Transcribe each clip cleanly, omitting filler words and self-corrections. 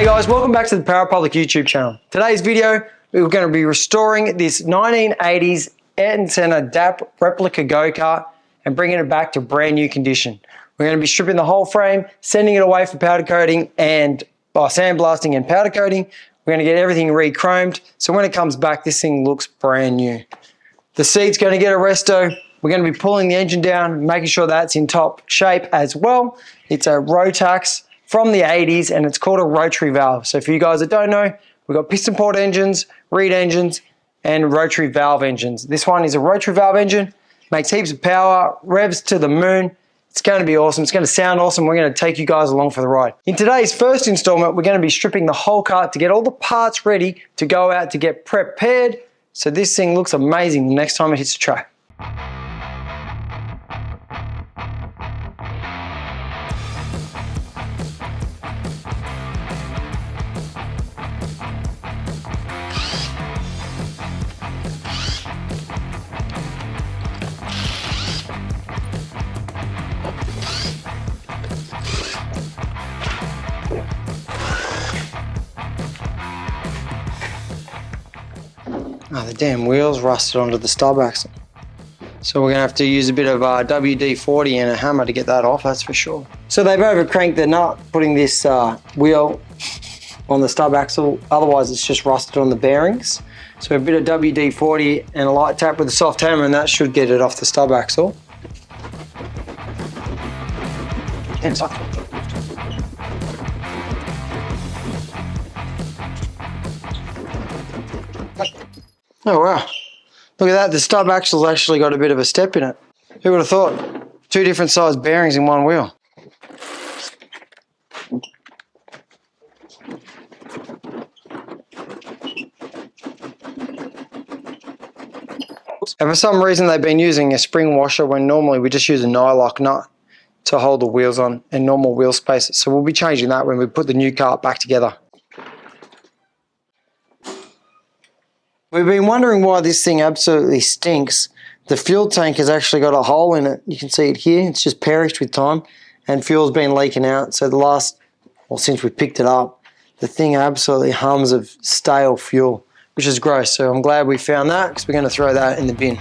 Hey guys, welcome back to the Power Public YouTube channel. Today's video, we're going to be restoring this 1980s Ayrton Senna DAP replica go-kart and bringing it back to brand new condition. We're going to be stripping the whole frame, sending it away for powder coating and sandblasting and powder coating. We're going to get everything re-chromed, so when it comes back, this thing looks brand new. The seat's going to get a resto. We're going to be pulling the engine down, making sure that's in top shape as well. It's a Rotax from the 80s and it's called a rotary valve. So for you guys that don't know, we've got piston port engines, reed engines, and rotary valve engines. This one is a rotary valve engine, makes heaps of power, revs to the moon. It's going to be awesome. It's going to sound awesome. We're going to take you guys along for the ride. In today's first installment, we're going to be stripping the whole kart to get all the parts ready to go out to get prepared. So this thing looks amazing the next time it hits the track. Oh, the damn wheels rusted onto the stub axle. So we're going to have to use a bit of WD-40 and a hammer to get that off, that's for sure. So they've over-cranked the nut putting this wheel on the stub axle, otherwise it's just rusted on the bearings. So a bit of WD-40 and a light tap with a soft hammer and that should get it off the stub axle. Damn, it's off. Oh wow, look at that, the stub axle's actually got a bit of a step in it. Who would have thought? Two different size bearings in one wheel. And for some reason they've been using a spring washer when normally we just use a nylock nut to hold the wheels on and normal wheel spaces. So we'll be changing that when we put the new kart back together. We've been wondering why this thing absolutely stinks. The fuel tank has actually got a hole in it. You can see it here. It's just perished with time and fuel's been leaking out. So since we picked it up, the thing absolutely hums of stale fuel, which is gross. So I'm glad we found that because we're going to throw that in the bin.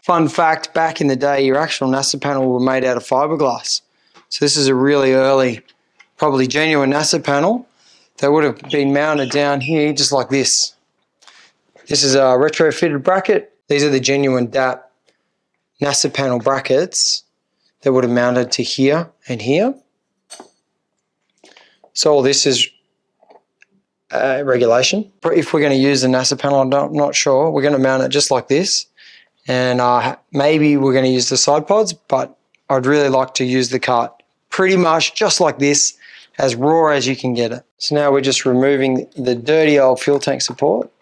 Fun fact, back in the day, your actual NASA panel were made out of fiberglass. So this is a really early, probably genuine NASA panel that would have been mounted down here just like this. This is a retrofitted bracket. These are the genuine DAP NASA panel brackets that would have mounted to here and here. So all this is regulation. If we're going to use the NASA panel, I'm not sure. We're going to mount it just like this. And maybe we're going to use the side pods, but I'd really like to use the kart pretty much just like this, as raw as you can get it. So now we're just removing the dirty old fuel tank support.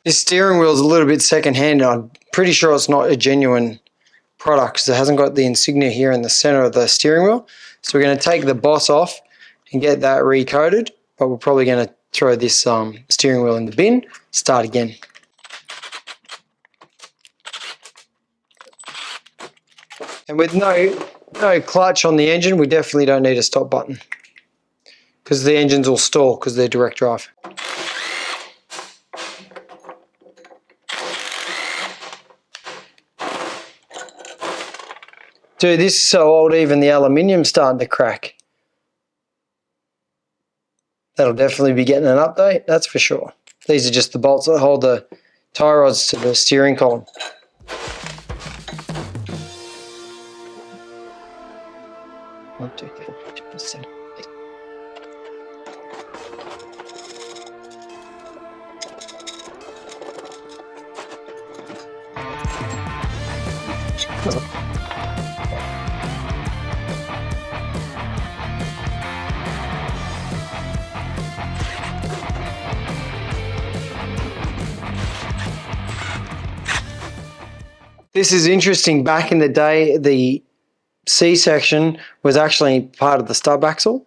This steering wheel is a little bit second-hand. I'm pretty sure it's not a genuine product because it hasn't got the insignia here in the center of the steering wheel. So we're going to take the boss off and get that recoated, but we're probably going to throw this steering wheel in the bin, start again. And with no clutch on the engine, we definitely don't need a stop button because the engines will stall because they're direct drive. Dude, this is so old, even the aluminium's starting to crack. That'll definitely be getting an update, that's for sure. These are just the bolts that hold the tie rods to the steering column. One, two, three, 2%. This is interesting. Back in the day, the C-section was actually part of the stub axle,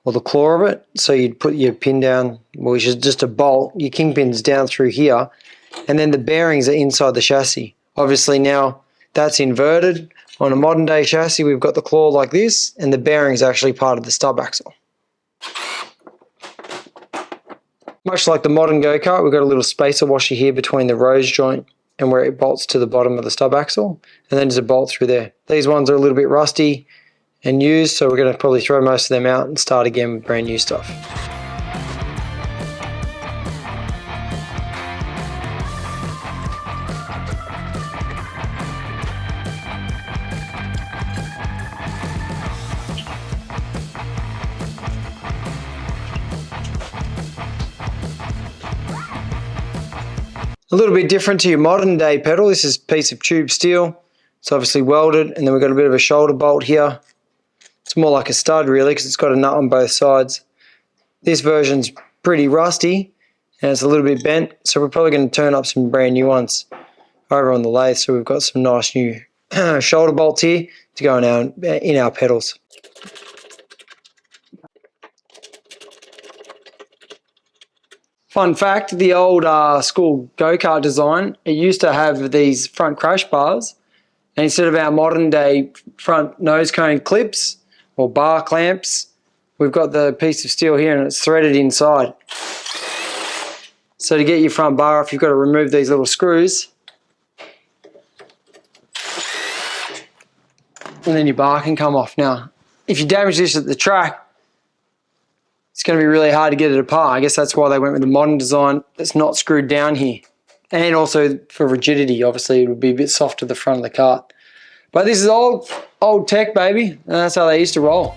or the claw of it. So you'd put your pin down, which is just a bolt, your kingpin's down through here, and then the bearings are inside the chassis. Obviously now that's inverted. On a modern day chassis, we've got the claw like this, and the bearing's actually part of the stub axle. Much like the modern go-kart, we've got a little spacer washer here between the rose joint and where it bolts to the bottom of the stub axle, and then there's a bolt through there. These ones are a little bit rusty and used, so we're going to probably throw most of them out and start again with brand new stuff. A little bit different to your modern day pedal. This is a piece of tube steel. It's obviously welded, and then we've got a bit of a shoulder bolt here. It's more like a stud really, because it's got a nut on both sides. This version's pretty rusty and it's a little bit bent, so we're probably going to turn up some brand new ones over on the lathe. So we've got some nice new shoulder bolts here to go in our pedals. Fun fact, the old school go-kart design, it used to have these front crash bars, and instead of our modern day front nose cone clips or bar clamps, we've got the piece of steel here and it's threaded inside. So to get your front bar off, you've got to remove these little screws, and then your bar can come off. Now, if you damage this at the track, it's going to be really hard to get it apart. I guess that's why they went with the modern design that's not screwed down here. And also for rigidity, obviously it would be a bit soft to the front of the cart. But this is old tech, baby, and that's how they used to roll.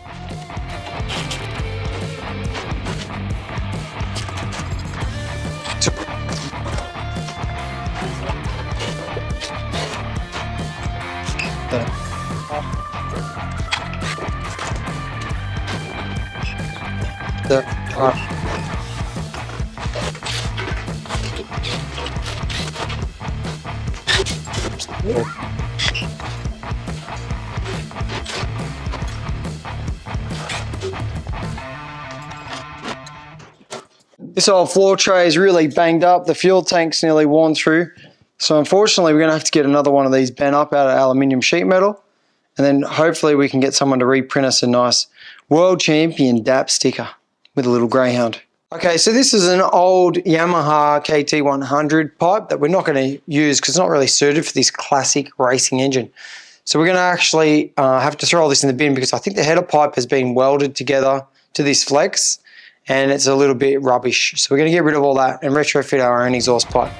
This old floor tray is really banged up. The fuel tank's nearly worn through. So unfortunately, we're going to have to get another one of these bent up out of aluminium sheet metal. And then hopefully we can get someone to reprint us a nice World Champion DAP sticker with a little greyhound. Okay, so this is an old Yamaha KT100 pipe that we're not going to use because it's not really suited for this classic racing engine. So we're going to actually have to throw all this in the bin because I think the header pipe has been welded together to this flex and it's a little bit rubbish. So we're going to get rid of all that and retrofit our own exhaust pipe.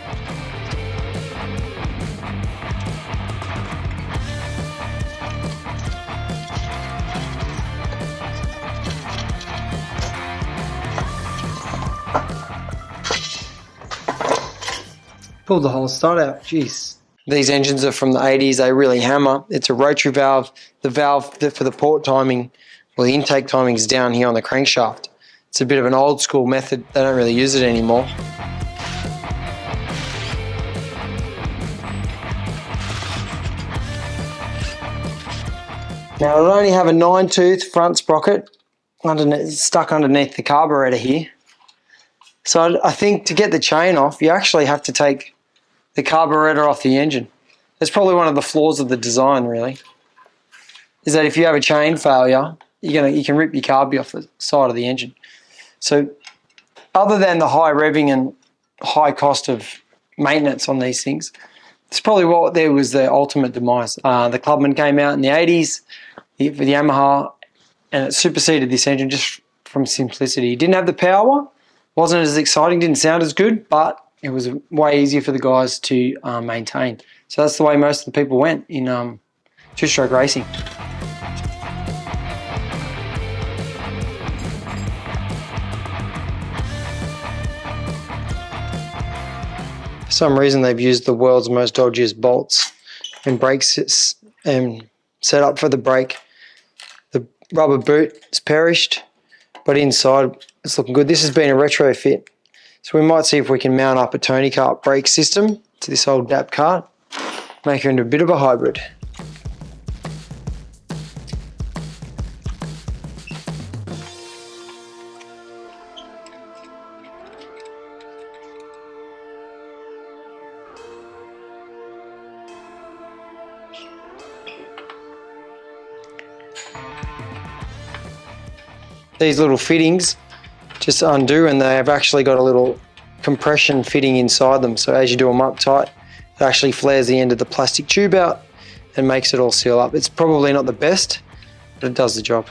Pulled the whole stud out, jeez. These engines are from the 80s, they really hammer. It's a rotary valve. The valve for the port timing, well, the intake timing is down here on the crankshaft. It's a bit of an old school method. They don't really use it anymore. Now it'll only have a 9-tooth front sprocket stuck underneath the carburetor here. So I think to get the chain off, you actually have to take the carburetor off the engine. That's probably one of the flaws of the design, really, is that if you have a chain failure, you can rip your carby off the side of the engine. So other than the high revving and high cost of maintenance on these things, it's probably what there was the ultimate demise. The Clubman came out in the 80s with Yamaha, and it superseded this engine just from simplicity. It didn't have the power, wasn't as exciting, didn't sound as good, but it was way easier for the guys to maintain. So that's the way most of the people went in two-stroke racing. For some reason, they've used the world's most dodgiest bolts and brakes and set up for the brake. The rubber boot is perished, but inside it's looking good. This has been a retrofit, so we might see if we can mount up a Tony Kart brake system to this old DAP kart, make her into a bit of a hybrid. These little fittings just undo, and they have actually got a little compression fitting inside them. So as you do them up tight, it actually flares the end of the plastic tube out and makes it all seal up. It's probably not the best, but it does the job.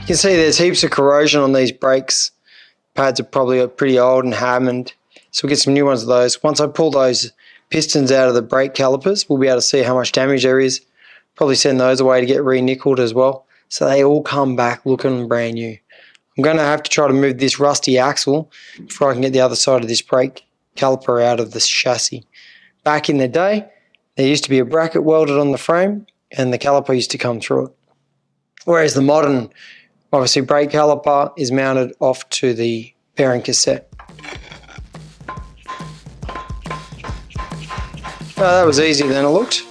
You can see there's heaps of corrosion on these brakes. Pads are probably pretty old and hammered. So we'll get some new ones of those. Once I pull those pistons out of the brake calipers, we'll be able to see how much damage there is. Probably send those away to get re-nickeled as well. So they all come back looking brand new. I'm going to have to try to move this rusty axle before I can get the other side of this brake caliper out of this chassis. Back in the day, there used to be a bracket welded on the frame and the caliper used to come through it. Whereas the modern, obviously, brake caliper is mounted off to the bearing cassette. Oh, that was easier than it looked.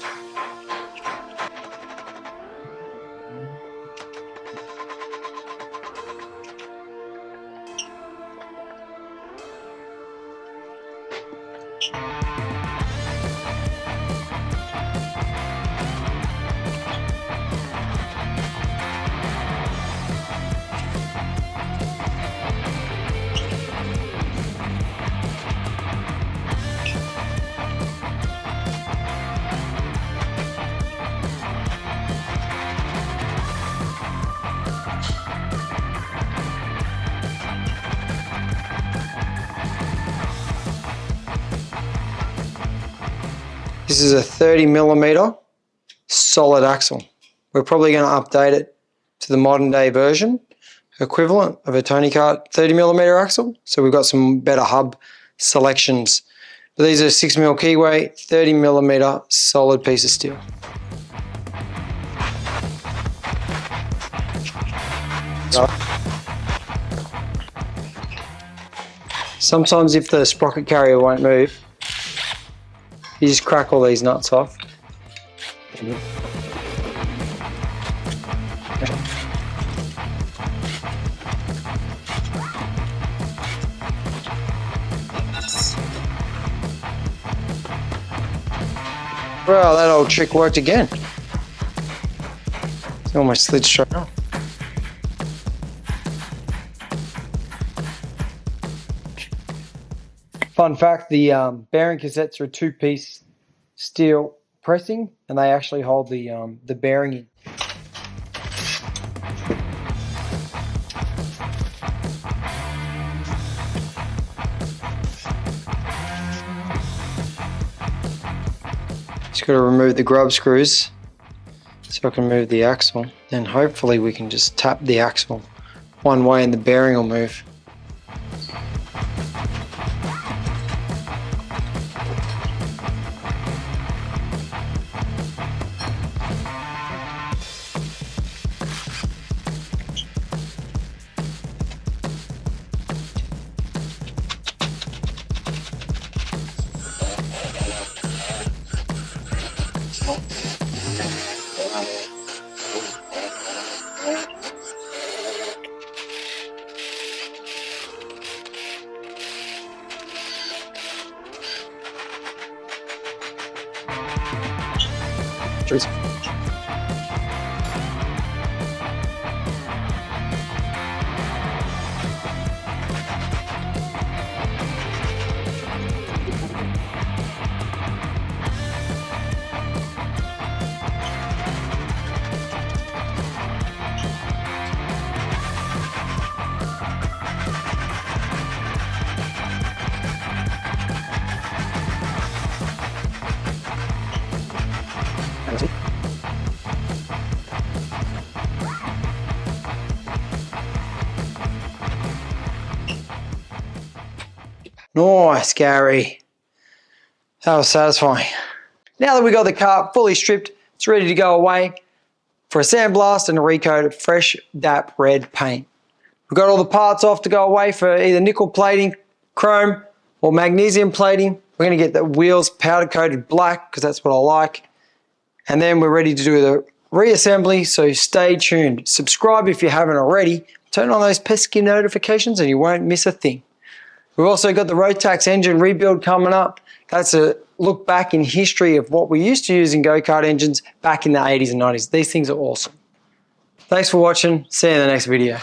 This is a 30mm solid axle. We're probably going to update it to the modern day version, equivalent of a Tony Kart 30mm axle. So we've got some better hub selections. But these are 6mm keyway, 30mm solid piece of steel. Sometimes if the sprocket carrier won't move, you just crack all these nuts off. Well, that old trick worked again. It almost slid straight off. Fun fact, the bearing cassettes are a two-piece steel pressing, and they actually hold the bearing in. Just got to remove the grub screws so I can move the axle. Then hopefully we can just tap the axle one way and the bearing will move. Cheers. Nice, Gary. That was satisfying. Now that we got the Kart fully stripped, it's ready to go away for a sandblast and a recoat of fresh DAP red paint. We've got all the parts off to go away for either nickel plating, chrome, or magnesium plating. We're going to get the wheels powder coated black because that's what I like. And then we're ready to do the reassembly, so stay tuned. Subscribe if you haven't already. Turn on those pesky notifications and you won't miss a thing. We've also got the Rotax engine rebuild coming up. That's a look back in history of what we used to use in go-kart engines back in the 80s and 90s. These things are awesome. Thanks for watching. See you in the next video.